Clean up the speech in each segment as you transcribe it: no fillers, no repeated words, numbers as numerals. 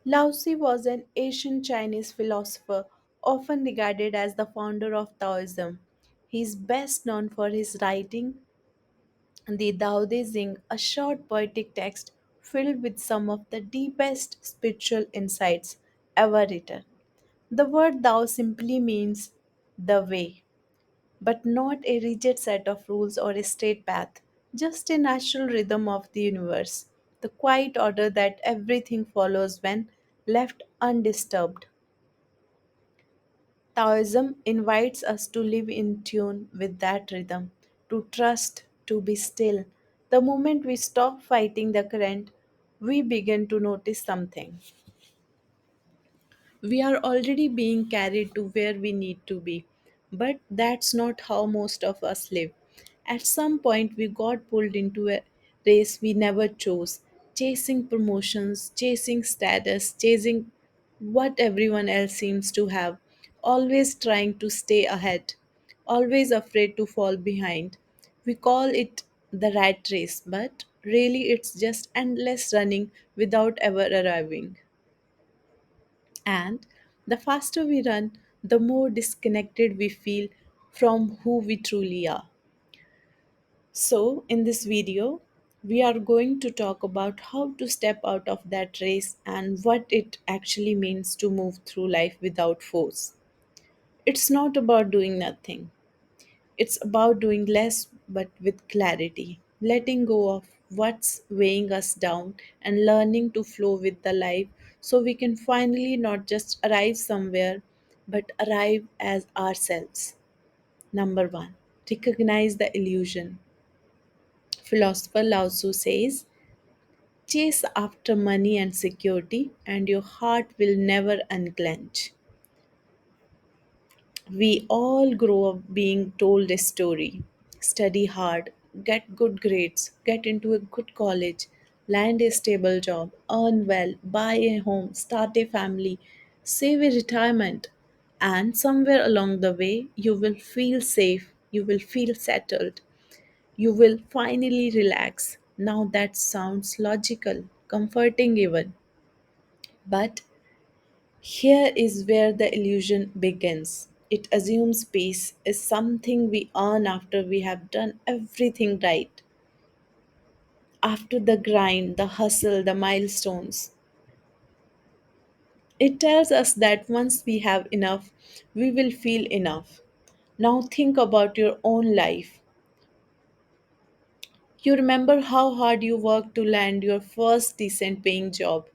Lao Tzu was an ancient Chinese philosopher, often regarded as the founder of Taoism. He is best known for his writing, the Daoism, a short poetic text filled with some of the deepest spiritual insights ever written. The word Tao simply means the way, but not a rigid set of rules or a straight path, just a natural rhythm of the universe, the quiet order that everything follows when left undisturbed. Taoism invites us to live in tune with that rhythm, to trust, to be still. The moment we stop fighting the current, we begin to notice something. We are already being carried to where we need to be. But that's not how most of us live. At some point, we got pulled into a race we never chose, chasing promotions, chasing status, chasing what everyone else seems to have, always trying to stay ahead, always afraid to fall behind. We call it the rat race, but really it's just endless running without ever arriving. And the faster we run, the more disconnected we feel from who we truly are. So, in this video, we are going to talk about how to step out of that race and what it actually means to move through life without force. It's not about doing nothing, it's about doing less but with clarity, letting go of what's weighing us down and learning to flow with the life so we can finally not just arrive somewhere but arrive as ourselves. Number one, recognize the illusion. Philosopher Lao Tzu says, chase after money and security, and your heart will never unclench. We all grow up being told a story. Study hard, get good grades, get into a good college, land a stable job, earn well, buy a home, start a family, save a retirement. And somewhere along the way, you will feel safe, you will feel settled, you will finally relax. Now that sounds logical, comforting even. But here is where the illusion begins. It assumes peace is something we earn after we have done everything right, after the grind, the hustle, the milestones. It tells us that once we have enough, we will feel enough. Now think about your own life. You remember how hard you worked to land your first decent paying job.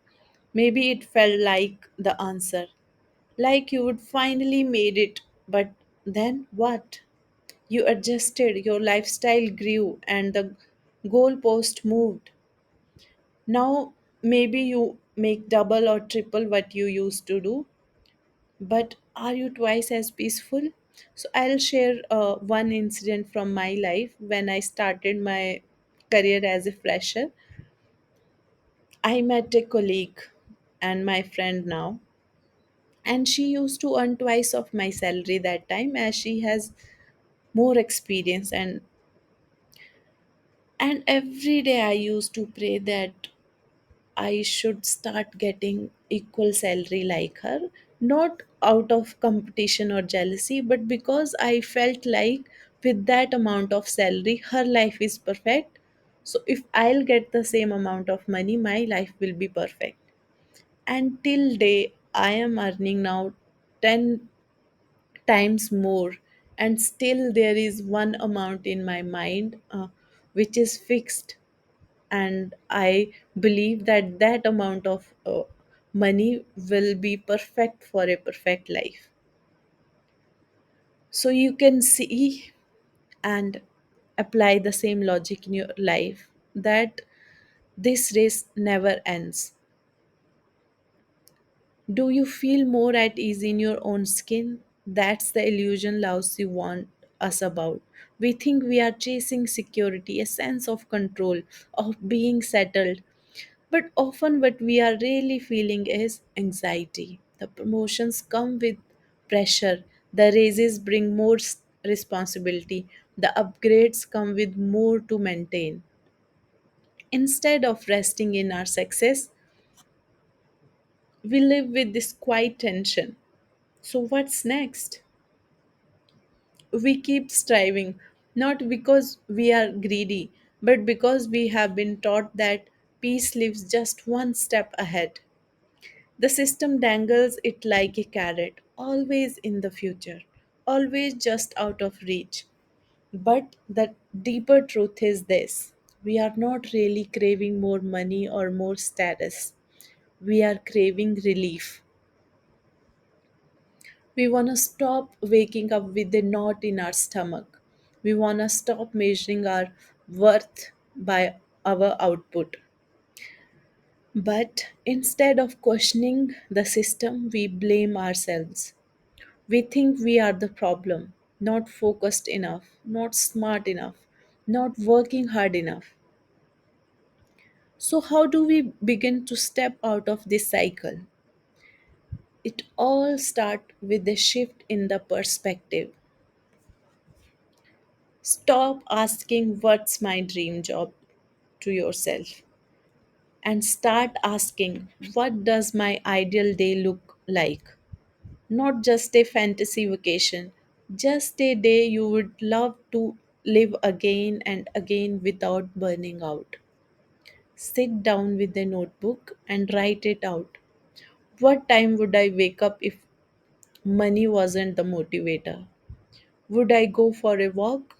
Maybe it felt like the answer, like you would finally made it, but then what? You adjusted, your lifestyle grew, and the goalpost moved. Now, maybe you make double or triple what you used to do, but are you twice as peaceful? So, I'll share one incident from my life when I started my career as a fresher. I met a colleague and my friend now, and she used to earn twice of my salary that time as she has more experience, and every day I used to pray that I should start getting equal salary like her, not out of competition or jealousy, but because I felt like with that amount of salary her life is perfect. So if I'll get the same amount of money, my life will be perfect. And till day I am earning now 10 times more, and still there is one amount in my mind which is fixed, and I believe that that amount of money will be perfect for a perfect life. So you can see and apply the same logic in your life that this race never ends. Do you feel more at ease in your own skin? That's the illusion Lao Tzu warned us about. We think we are chasing security, a sense of control, of being settled. But often, what we are really feeling is anxiety. The promotions come with pressure, the raises bring more responsibility, the upgrades come with more to maintain. Instead of resting in our success, We live with this quiet tension. So, what's next? We keep striving, not because we are greedy, but because we have been taught that peace lives just one step ahead. The system dangles it like a carrot, always in the future, always just out of reach. But the deeper truth is this: we are not really craving more money or more status. We are craving relief. We want to stop waking up with a knot in our stomach. We want to stop measuring our worth by our output. But instead of questioning the system, we blame ourselves. We think we are the problem, not focused enough, not smart enough, not working hard enough. So, how do we begin to step out of this cycle? It all starts with a shift in the perspective. Stop asking what's my dream job to yourself and start asking what does my ideal day look like? Not just a fantasy vacation, just a day you would love to live again and again without burning out. Sit down with a notebook and write it out. What time would I wake up if money wasn't the motivator? Would I go for a walk?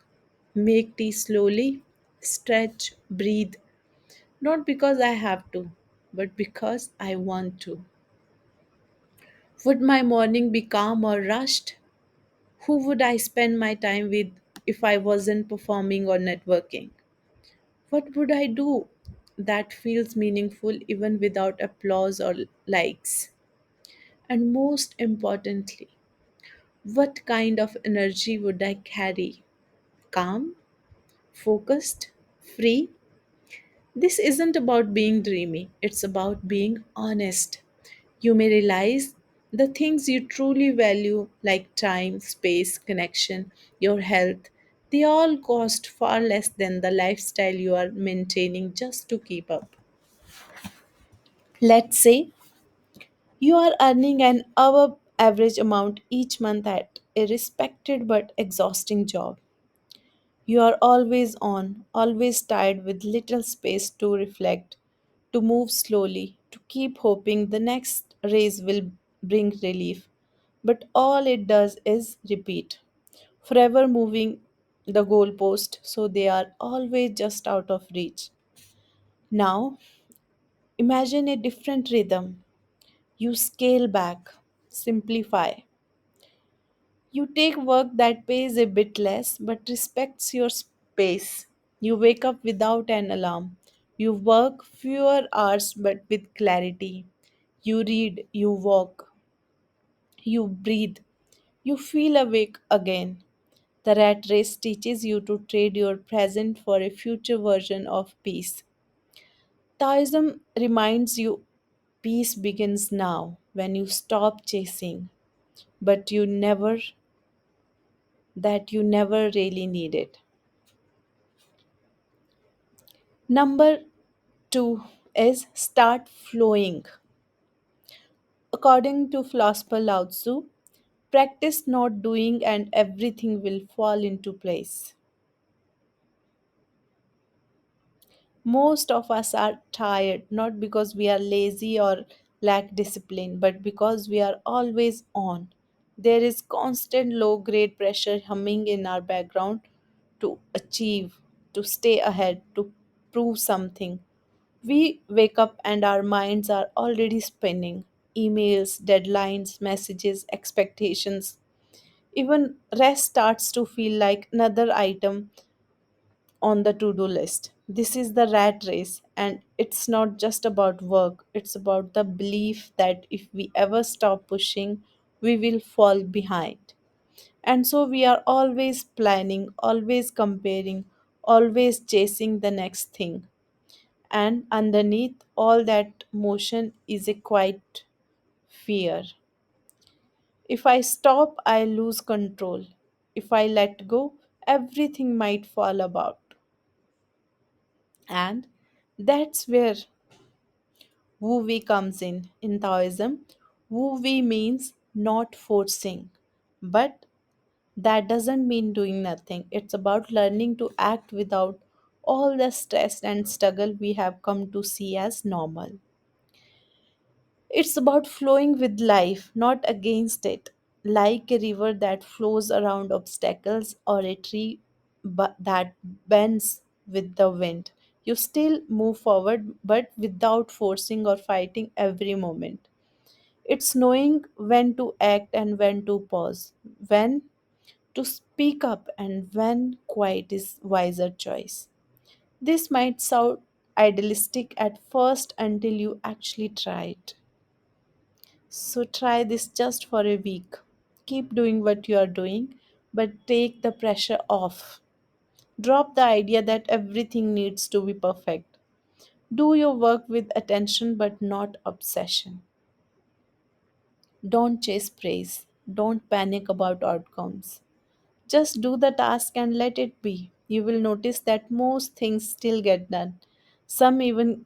Make tea slowly? Stretch, breathe? Not because I have to, but because I want to. Would my morning be calm or rushed? Who would I spend my time with if I wasn't performing or networking? What would I do that feels meaningful even without applause or likes? And most importantly, what kind of energy would I carry? Calm, focused, free? This isn't about being dreamy, it's about being honest. You may realize the things you truly value, like time, space, connection, your health, they all cost far less than the lifestyle you are maintaining just to keep up. Let's say you are earning an hour average amount each month at a respected but exhausting job. You are always on, always tired with little space to reflect, to move slowly, to keep hoping the next raise will bring relief. But all it does is repeat, forever moving the goalpost so they are always just out of reach. Now, imagine a different rhythm. You scale back, simplify. You take work that pays a bit less but respects your space. You wake up without an alarm. You work fewer hours but with clarity. You read, you walk, you breathe, you feel awake again. The rat race teaches you to trade your present for a future version of peace. Taoism reminds you peace begins now when you stop chasing, but you never really need it. Number two is start flowing. According to philosopher Lao Tzu, practice not doing and everything will fall into place. Most of us are tired not because we are lazy or lack discipline, but because we are always on. There is constant low grade pressure humming in our background to achieve, to stay ahead, to prove something. We wake up and our minds are already spinning emails, deadlines, messages, expectations. Even rest starts to feel like another item on the to do list. This is the rat race, and it's not just about work, it's about the belief that if we ever stop pushing, we will fall behind. And so we are always planning, always comparing, always chasing the next thing. And underneath all that motion is a quiet fear. If I stop, I lose control. If I let go, everything might fall about. And that's where Wu Wei comes in. In Taoism, Wu Wei means not forcing, but that doesn't mean doing nothing. It's about learning to act without all the stress and struggle we have come to see as normal. It's about flowing with life, not against it, like a river that flows around obstacles or a tree that bends with the wind. You still move forward, but without forcing or fighting every moment. It's knowing when to act and when to pause, when to speak up, and when quiet is wiser choice. This might sound idealistic at first until you actually try it. So try this just for a week. Keep doing what you are doing, but take the pressure off. Drop the idea that everything needs to be perfect. Do your work with attention but not obsession. Don't chase praise. Don't panic about outcomes. Just do the task and let it be. You will notice that most things still get done. Some even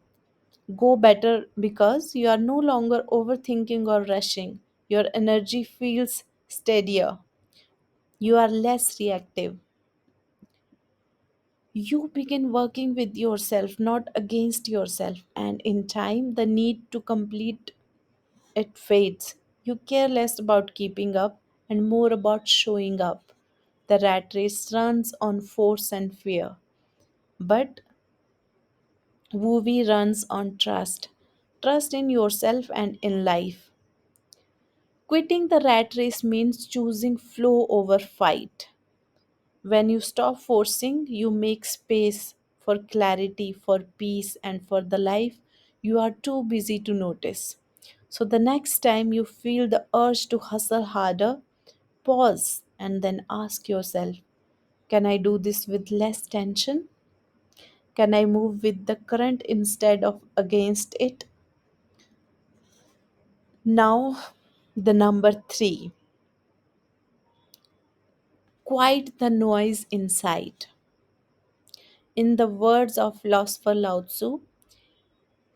go better because you are no longer overthinking or rushing. Your energy feels steadier. You are less reactive. You begin working with yourself, not against yourself, and in time, the need to complete it fades. You care less about keeping up and more about showing up. The rat race runs on force and fear, but Woovi runs on trust. Trust in yourself and in life. Quitting the rat race means choosing flow over fight. When you stop forcing, you make space for clarity, for peace, and for the life you are too busy to notice. So, the next time you feel the urge to hustle harder, pause and then ask yourself, can I do this with less tension? Can I move with the current instead of against it? Now, the number three, quiet the noise inside. In the words of philosopher Lao Tzu,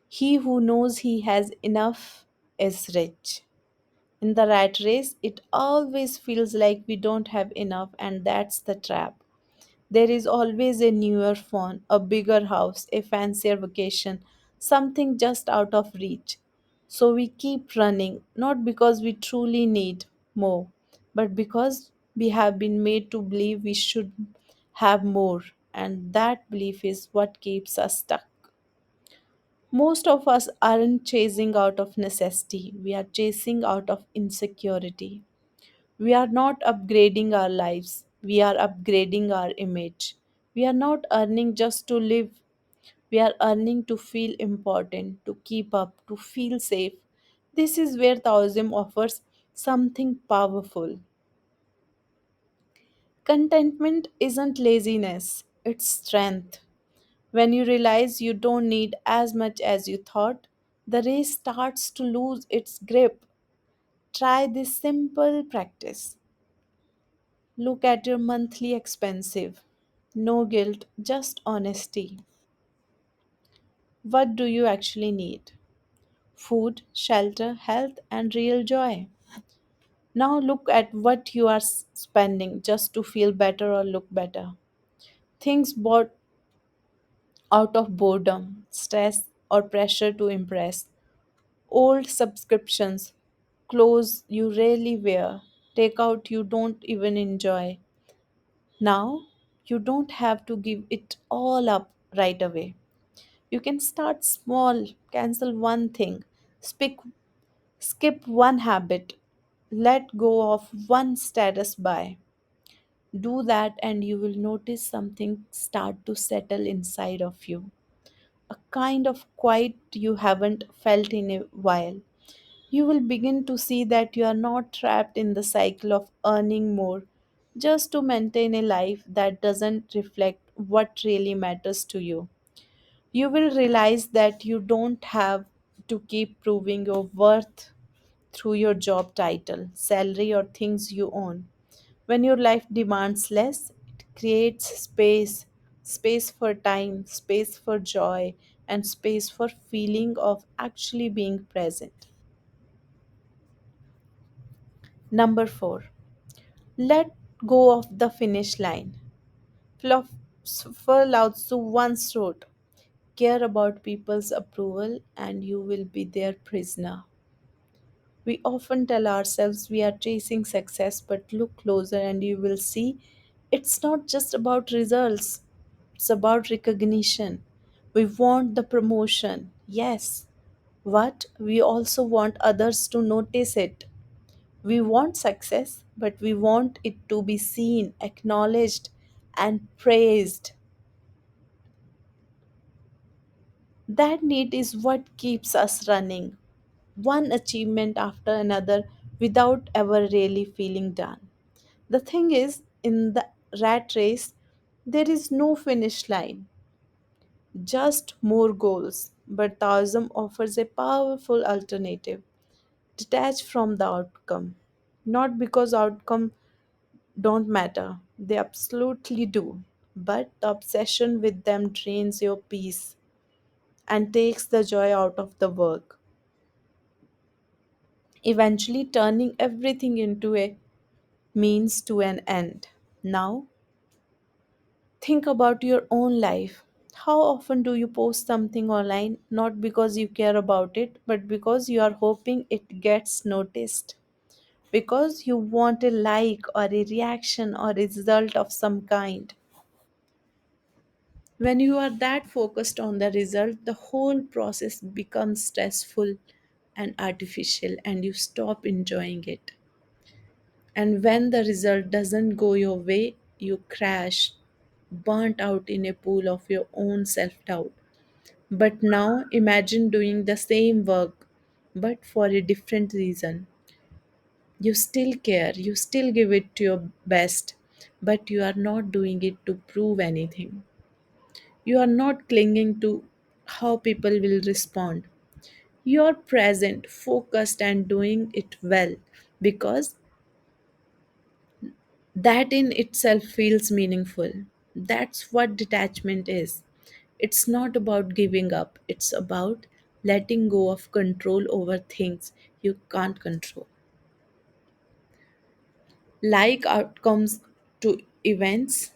he who knows he has enough is rich. In the rat race, it always feels like we don't have enough, and that's the trap. There is always a newer phone, a bigger house, a fancier vacation, something just out of reach. So we keep running, not because we truly need more, but because we have been made to believe we should have more, and that belief is what keeps us stuck. Most of us aren't chasing out of necessity, we are chasing out of insecurity. We are not upgrading our lives, we are upgrading our image. We are not earning just to live, we are earning to feel important, to keep up, to feel safe. This is where Taoism offers something powerful. Contentment isn't laziness, it's strength. When you realize you don't need as much as you thought, the race starts to lose its grip. Try this simple practice. Look at your monthly expensive. No guilt, just honesty. What do you actually need? Food, shelter, health, and real joy. Now look at what you are spending just to feel better or look better. Things bought out of boredom, stress, or pressure to impress. Old subscriptions, clothes you rarely wear, takeout you don't even enjoy. Now, you don't have to give it all up right away. You can start small, cancel one thing, skip one habit, let go of one status buy. Do that, and you will notice something start to settle inside of you. A kind of quiet you haven't felt in a while. You will begin to see that you are not trapped in the cycle of earning more just to maintain a life that doesn't reflect what really matters to you. You will realize that you don't have to keep proving your worth through your job title, salary, or things you own. When your life demands less, it creates space for time, space for joy, and space for feeling of actually being present. Number 4. Let go of the finish line. Philosopher Lao Tzu once wrote, care about people's approval and you will be their prisoner. We often tell ourselves we are chasing success, but look closer and you will see it's not just about results, it's about recognition. We want the promotion, yes, but we also want others to notice it. We want success, but we want it to be seen, acknowledged, and praised. That need is what keeps us running, one achievement after another without ever really feeling done. The thing is, in the rat race, there is no finish line, just more goals. But Taoism offers a powerful alternative, detached from the outcome. Not because outcome don't matter, they absolutely do. But the obsession with them drains your peace and takes the joy out of the work, eventually turning everything into a means to an end. Now, think about your own life. How often do you post something online not because you care about it, but because you are hoping it gets noticed? Because you want a like or a reaction or a result of some kind? When you are that focused on the result, the whole process becomes stressful and artificial, and you stop enjoying it. And when the result doesn't go your way, you crash, burnt out in a pool of your own self doubt. But now imagine doing the same work, but for a different reason. You still care, you still give it to your best, but you are not doing it to prove anything. You are not clinging to how people will respond. You are present, focused, and doing it well because that in itself feels meaningful. That's what detachment is. It's not about giving up, it's about letting go of control over things you can't control, like outcomes to events,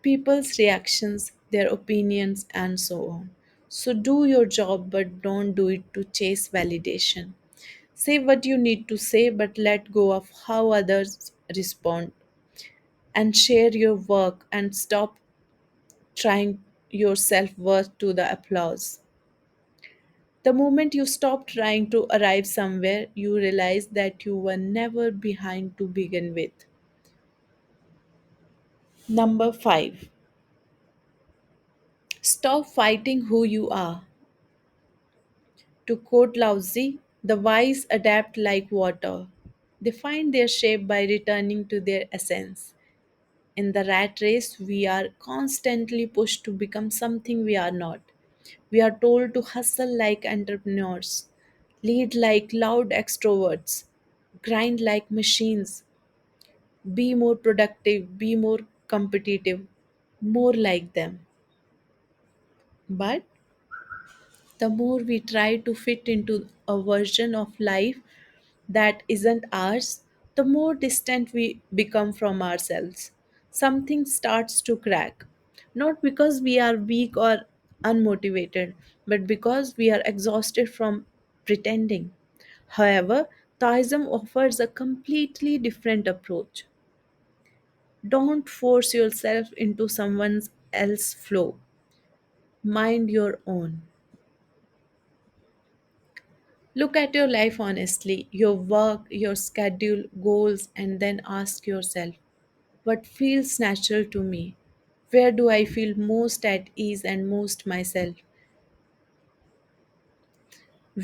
people's reactions, their opinions, and so on. So, do your job, but don't do it to chase validation. Say what you need to say, but let go of how others respond. And share your work and stop trying your self worth to the applause. The moment you stop trying to arrive somewhere, you realize that you were never behind to begin with. Number 5. Stop fighting who you are. To quote Lao Tzu, the wise adapt like water. They find their shape by returning to their essence. In the rat race, we are constantly pushed to become something we are not. We are told to hustle like entrepreneurs, lead like loud extroverts, grind like machines, be more productive, be more competitive, more like them. But the more we try to fit into a version of life that isn't ours, the more distant we become from ourselves. Something starts to crack. Not because we are weak or unmotivated, but because we are exhausted from pretending. However, Taoism offers a completely different approach. Don't force yourself into someone else's flow. Mind your own. Look at your life honestly, your work, your schedule, goals, and then ask yourself, what feels natural to me? Where do I feel most at ease and most myself?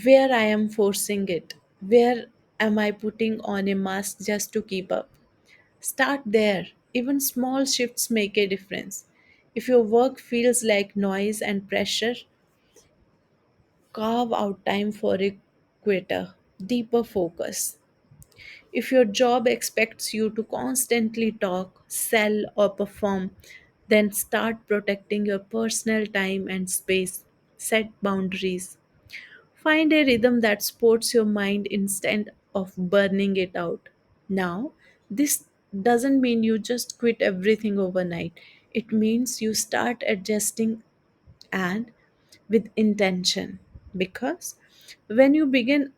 Where I am forcing it? Where am I putting on a mask just to keep up? Start there. Even small shifts make a difference. If your work feels like noise and pressure, carve out time for a quieter, deeper focus. If your job expects you to constantly talk, sell, or perform, then start protecting your personal time and space. Set boundaries. Find a rhythm that supports your mind instead of burning it out. Now, this doesn't mean you just quit everything overnight. It means you start adjusting and with intention. Because when you begin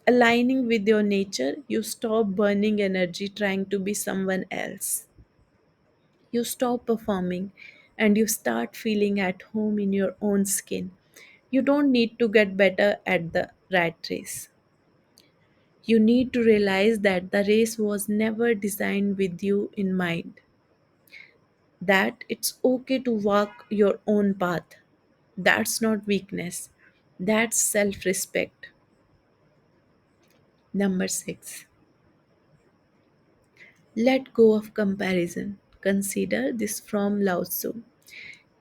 aligning with your nature, you stop burning energy trying to be someone else. You stop performing and you start feeling at home in your own skin. You don't need to get better at the rat race. You need to realize that the race was never designed with you in mind, that it's okay to walk your own path. That's not weakness, that's self respect. Number 6, let go of comparison. Consider this from Lao Tzu.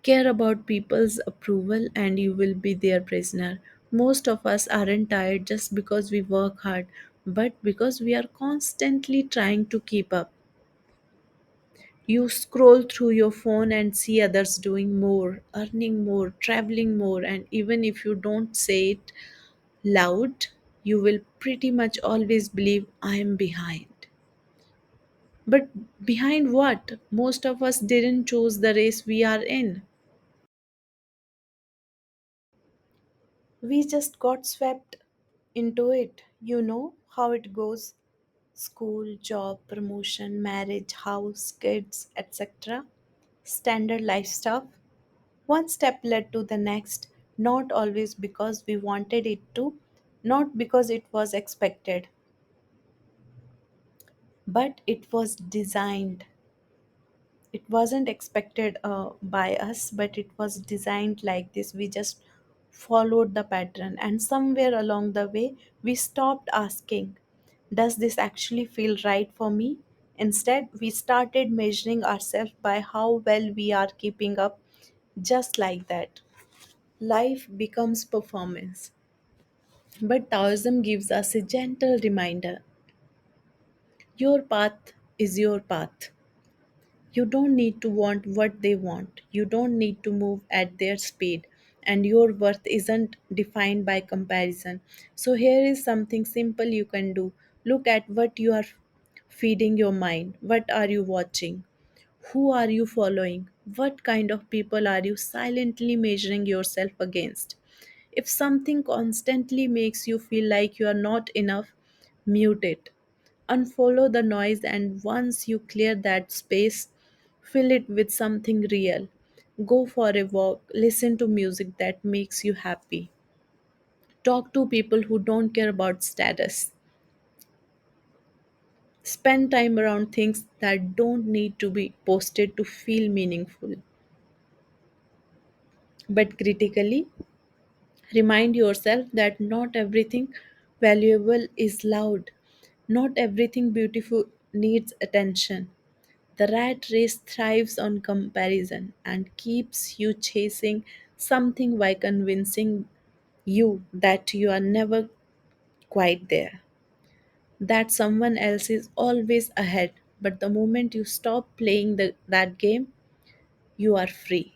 Care about people's approval and you will be their prisoner. Most of us aren't tired just because we work hard, but because we are constantly trying to keep up. You scroll through your phone and see others doing more, earning more, traveling more, and even if you don't say it loud, you will pretty much always believe I am behind. But behind what? Most of us didn't choose the race we are in. We just got swept into it. You know how it goes: school, job, promotion, marriage, house, kids, etc. Standard life stuff. One step led to the next, not always because we wanted it to, not because it was expected, but it was designed. It wasn't expected by us, but it was designed like this. We just followed the pattern, and somewhere along the way, we stopped asking, does this actually feel right for me? Instead, we started measuring ourselves by how well we are keeping up, just like that. Life becomes performance. But Taoism gives us a gentle reminder: your path is your path. You don't need to want what they want. You don't need to move at their speed. And your worth isn't defined by comparison. So, here is something simple you can do: look at what you are feeding your mind. What are you watching? Who are you following? What kind of people are you silently measuring yourself against? If something constantly makes you feel like you are not enough, mute it. Unfollow the noise, and once you clear that space, fill it with something real. Go for a walk, listen to music that makes you happy. Talk to people who don't care about status. Spend time around things that don't need to be posted to feel meaningful. But critically, remind yourself that not everything valuable is loud. Not everything beautiful needs attention. The rat race thrives on comparison and keeps you chasing something by convincing you that you are never quite there, that someone else is always ahead. But the moment you stop playing that game, you are free.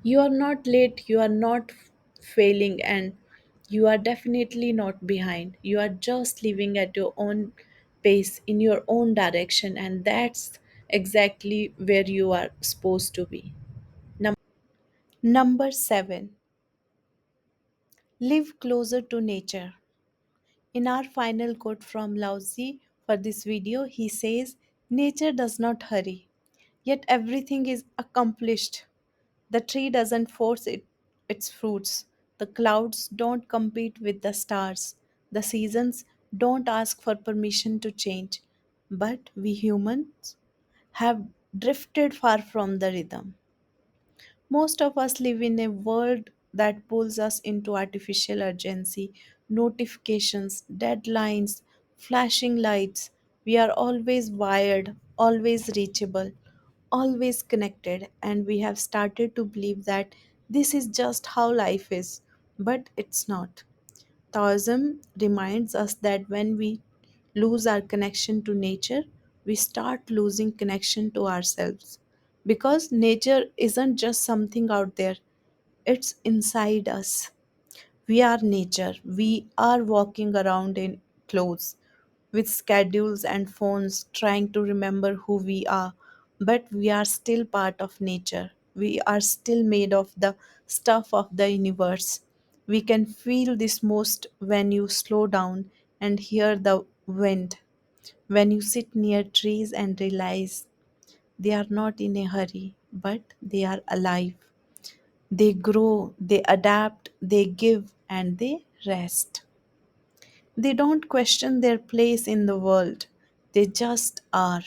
You are not late, you are not failing, and you are definitely not behind. You are just living at your own pace in your own direction, and that's exactly where you are supposed to be. Number 7, live closer to nature. In our final quote from Lao Tzu for this video, he says, nature does not hurry, yet everything is accomplished. The tree doesn't force its fruits. The clouds don't compete with the stars. The seasons don't ask for permission to change. But we humans have drifted far from the rhythm. Most of us live in a world that pulls us into artificial urgency, notifications, deadlines, flashing lights. We are always wired, always reachable, always connected, and we have started to believe that this is just how life is. But it's not. Taoism reminds us that when we lose our connection to nature, we start losing connection to ourselves. Because nature isn't just something out there, It's inside us. We are nature. We are walking around in clothes with schedules and phones trying to remember who we are. But we are still part of nature. We are still made of the stuff of the universe. We can feel this most when you slow down and hear the wind. When you sit near trees and realize they are not in a hurry, but they are alive. They grow, they adapt, they give, and they rest. They don't question their place in the world, they just are.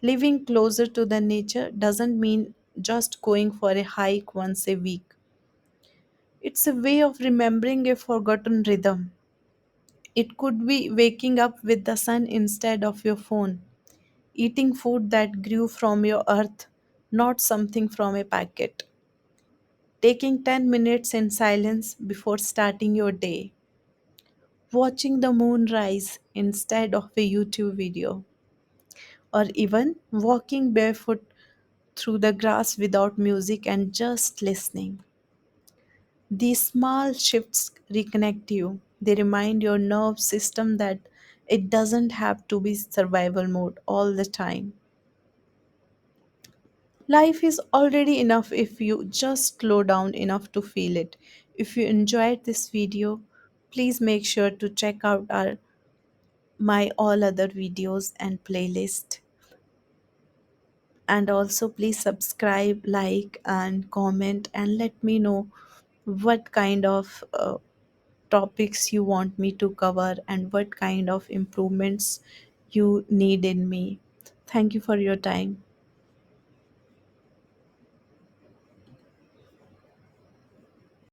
Living closer to the nature doesn't mean just going for a hike once a week. It's a way of remembering a forgotten rhythm. It could be waking up with the sun instead of your phone, eating food that grew from your earth, not something from a packet, taking 10 minutes in silence before starting your day, watching the moon rise instead of a YouTube video, or even walking barefoot through the grass without music and just listening. These small shifts reconnect you. They remind your nerve system that it doesn't have to be survival mode all the time. Life is already enough if you just slow down enough to feel it. If you enjoyed this video, please make sure to check out our my all other videos and playlist, and also please subscribe, like and comment and let me know what kind of topics you want me to cover and what kind of improvements you need in me. Thank you for your time.